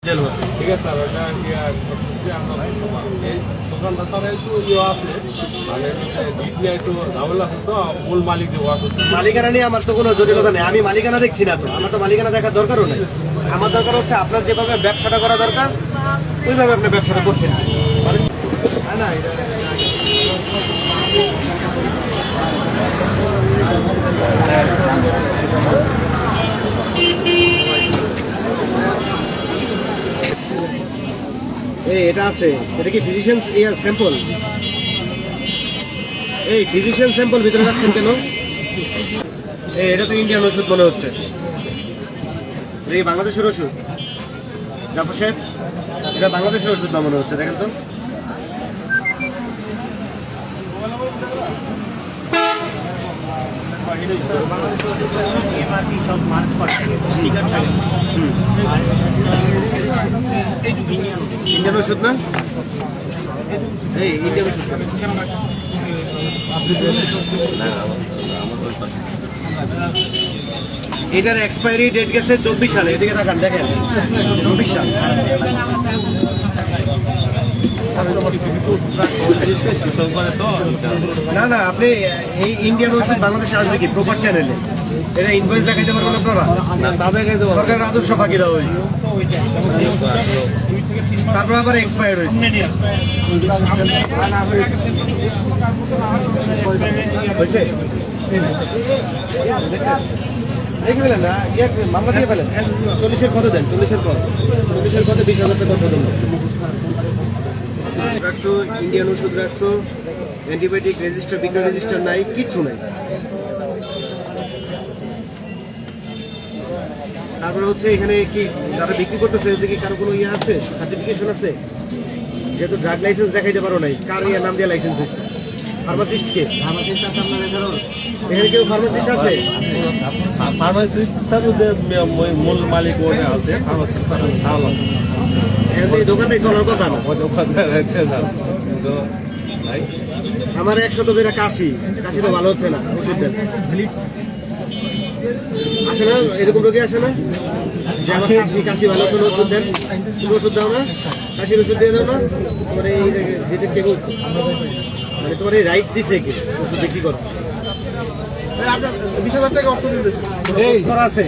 ঠিক আছে স্যার, ওটা কি এই দোকানটা স্যার একটু আছে মানে ডিপিআই তো ঝামেলা আছে তো মূল মালিক যে আছে মালিকানা নিয়ে আমার তো কোনো জটিলতা নেই। আমি মালিকানা দেখছি না, তো আমার তো মালিকানা দেখার দরকারও নেই। আমার দরকার হচ্ছে আপনার যেভাবে ব্যবসাটা করা দরকার ওইভাবে আপনি ব্যবসাটা করছেন। না এটা আছে, এটা কি ফিজিশিয়ান স্যাম্পল? এই ফিজিশিয়ান স্যাম্পল ভিতরে রাখছেন কেন? এটা তো ইন্ডিয়ান ওষুধ মনে হচ্ছে। এই বাংলাদেশের ওষুধ জাফর সাহেব, এটা বাংলাদেশের ওষুধ না মনে হচ্ছে, দেখেন তো। ইন্ডিয়ান ওষুধ না? এই ইন্ডিয়ান ওষুধ এটার এক্সপায়ারি ডেট গেছে 24 সালে। এদিকে তাকান, দেখেন 24 সাল। না না, আপনি এই ইন্ডিয়ান ওষুধ বাংলাদেশে আসবে কি প্রপার চ্যানেলে? এটা ইনভয়েস দেখাইতে পারবেন আপনারা? সরকারের আদর্শ ফাঁকি দেওয়া হয়েছে, তারপর আবার এক্সপায়ার হয়েছে। দেখে ফেলেন না, মামলা দিয়ে ফেলেন। 40-এর কত দেন? 40-এর কত? 40-এর কত 20,000 টাকা কত দেন? রাখছো ইন্ডিয়ান ওষুধ, রাখছো অ্যান্টিবায়োটিক রেজিস্টার, বিজ্ঞান রেজিস্টার নাই, কিচ্ছু নাই। তারপরে হচ্ছে এখানে কি যারা বিক্রি করতেছে এতে কি কারো কোনো ইয়ে আছে, সার্টিফিকেশন আছে? যেহেতু ড্রাগ লাইসেন্স দেখাইতে পারো নাই, কার ইয়ে নাম দিয়ে লাইসেন্স হয়েছে? ফার্মাসিস্ট কে? ফার্মাসিস্ট আছে আপনাদের ধরো এখানে? কেউ ফার্মাসিস্ট আছে? ফার্মাসিস্ট স্যার মূল মালিক ওটা আছে, ফার্মাসিস্ট ভালো এই দোকানটাই চলার কথা না। আমার 100 ধরে কাশি তো ভালো হচ্ছে না, ওষুধ দেন। আসে না এরকম রোগী? আসে না যে আমার কাশি ভালো হচ্ছে না, ওষুধ দেন? তুমি ওষুধ দাও না? কাশির ওষুধ দিয়ে দাও না? তোমার এই দিতে কে বলছে? মানে তোমার এই রাইট দিছে কি ওষুধ বিক্রি করো? 20,000 টাকা অর্থ দিতে আছে।